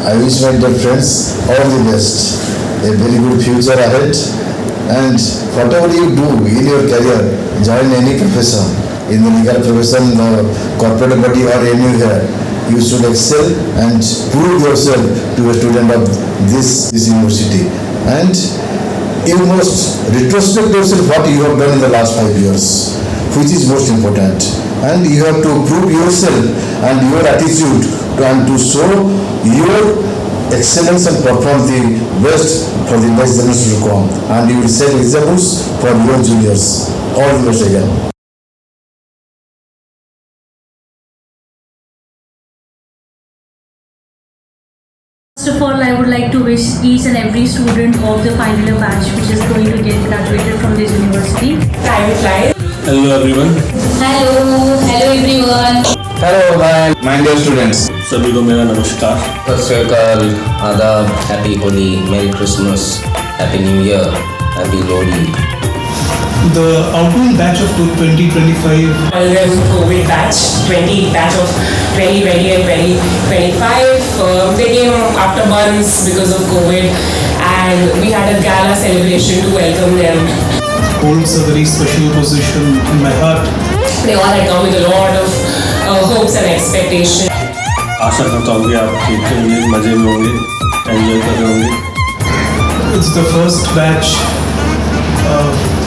I wish my dear friends all the best, a very good future ahead, and whatever you do in your career, join any profession, in the legal profession, the corporate body or anywhere. You should excel and prove yourself to a student of this university. And you must retrospect yourself what you have done in the last 5 years, which is most important. And you have to prove yourself and your attitude and to show your excellence and perform the best for the next generation to come. And you will set examples for your juniors. All the best again. First of all, I would like to wish each and every student of the final year batch which is going to get graduated from this university. Time flies. Hello everyone. Hello everyone. Hello my dear students, सभी को मेरा नमस्कार। सत श्री अकाल, आदाब, happy Holi, मेरी Christmas, happy new year, happy Lohri. The outgoing batch of 2025. COVID batch, batch of 2020 and 2025. They came after months because of COVID, and we had a gala celebration to welcome them. Holds a very special position in my heart. They all had come with a lot of hopes and expectations. आशा करता हूँ कि आप ठीक होंगे, मज़े में होंगे, enjoy कर रहे होंगे। It's the first batch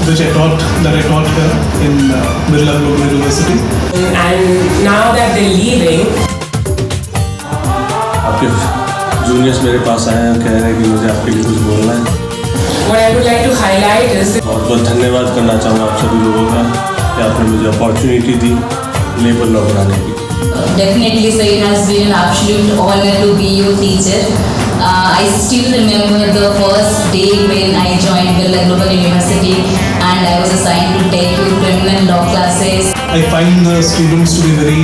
that I taught here in Birla Global University. And now that they're leaving, आपके जूनियर्स मेरे पास आए हैं, कह रहे हैं कि मुझे आपके लिए कुछ बोलना है। what I would like to highlight is that बहुत बहुत धन्यवाद करना चाहूँगा आप सभी लोगों का कि आपने मुझे अपॉर्चुनिटी दी लेबर लॉ बनाने की। Definitely, sir, it has been an absolute honor to be your teacher. I still remember the first day when I joined Birla Global University and I was assigned to take your criminal law classes. I find the students to be very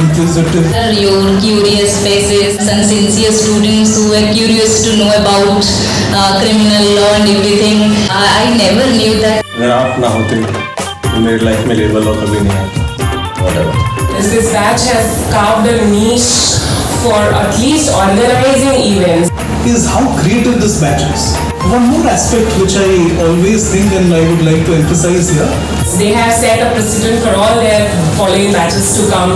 inquisitive. Your curious faces and sincere students who were curious to know about criminal law and everything. I never knew that. अगर आप ना होते तो मेरी life में labour law कभी नहीं आता। Whatever. this batch has carved a niche for at least organizing events. Is how creative this batch is. One more aspect which I always think and I would like to emphasize here. They have set a precedent for all their following batches to come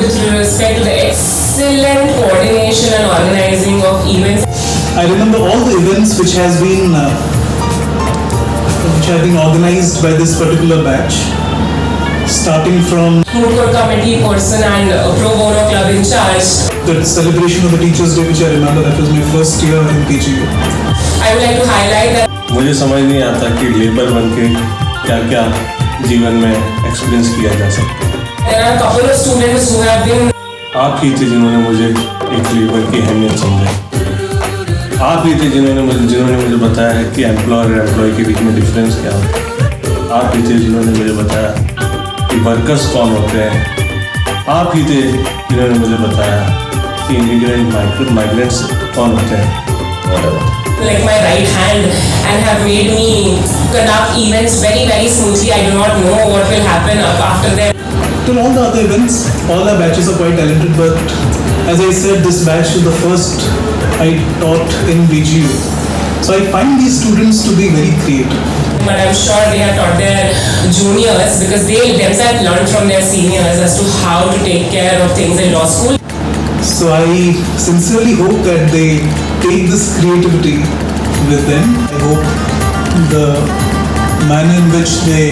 with respect to the excellent coordination and organizing of events. I remember all the events which have been organized by this particular batch, starting from Food Court Committee person and Pro Bono Club in charge. the celebration of the Teachers' Day, which I remember that was my first year in PGU. I would like to highlight that मुझे समझ नहीं आता कि labour बन के क्या क्या जीवन में एक्सपीरियंस किया जा सकता है। there are a couple of students who have been आप ही थे जिन्होंने मुझे एक लेबर की अहमियत समझाई। आप ही थे जिन्होंने मुझे बताया है कि एम्प्लॉयर और एम्प्लॉय के बीच में डिफरेंस क्या होता है। आप ही थे जिन्होंने मुझे बताया कि वर्कर्स कौन होते हैं। आप ही थे जिन्होंने मुझे बताया कि इमिग्रेंट माइग्रेंट्स कौन होते हैं। like my right hand and have made me conduct events very smoothly. I do not know what will happen after them. Till all the other events, all our batches are quite talented, but as I said, this batch is the first I taught in BGU. So I find these students to be very creative. But I'm sure they have taught their juniors because they themselves learned from their seniors as to how to take care of things in law school. So I sincerely hope that they take this creativity with them. I hope the manner in which they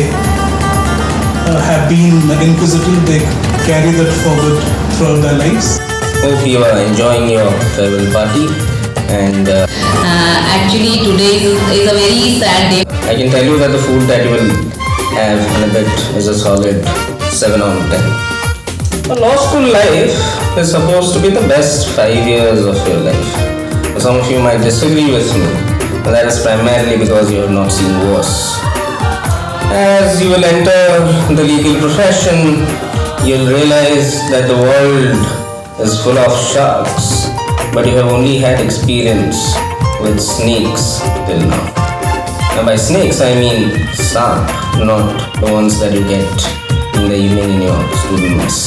have been inquisitive, they carry that forward throughout their lives. Hope you are enjoying your farewell party, and Actually, today is a very sad day. I can tell you that the food that you will have in a bit is a solid 7 out of 10. A law school life is supposed to be the best 5 years of your life. Some of you might disagree with me, but that is primarily because you have not seen worse. As you will enter the legal profession, you'll realize that the world is full of sharks, but you have only had experience with snakes till now. Now by snakes I mean sharp, not the ones that you get in the evening in your student mess.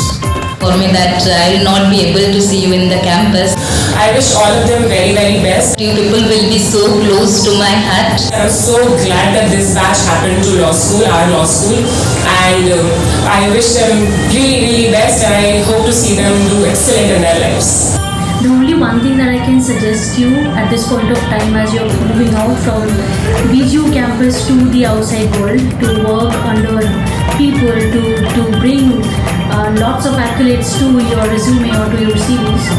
For me that I will not be able to see you in the campus. I wish all of them very, very best. You people will be so close to my heart. I'm so glad that this batch happened to law school, our law school, and I wish them really, really best, and I hope to see them do excellent in their lives. The only one thing that I can suggest you at this point of time as you're moving out from BGU campus to the outside world to work under people, to bring lots of accolades to your resume or to your CVs,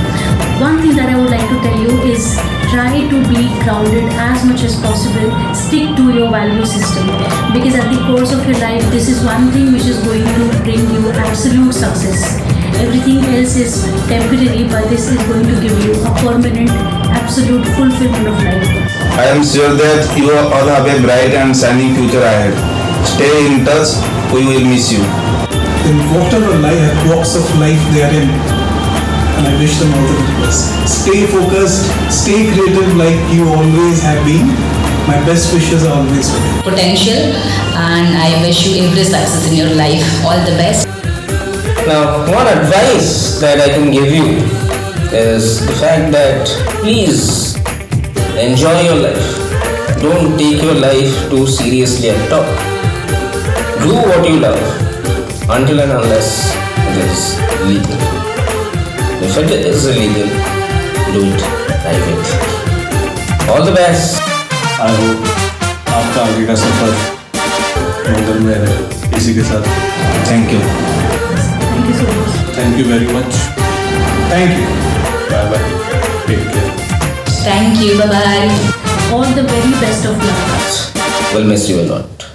one thing that I would like to tell you is try to be grounded as much as possible. Stick to your value system, because at the course of your life, this is one thing which is going to bring you absolute success. Everything else is temporary, but this is going to give you a permanent, absolute fulfillment of life. I am sure that you all have a bright and shining future ahead. Stay in touch, we will miss you. In whatever walks of life they are in, and I wish them all the very best. Stay focused, stay creative like you always have been. My best wishes are always with you. Potential, and I wish you every success in your life. All the best. Now, one advice that I can give you is the fact that please enjoy your life. Don't take your life too seriously at all. Do what you love until and unless it is legal. If it is illegal, do it privately. All the best. I hope आपका आगे का सफ़र मंगल में रहे इसी के साथ Thank you. Thank you so much. Thank you very much Thank you. Bye bye take care Thank you. Bye bye. All the very best of luck. We'll miss you a lot.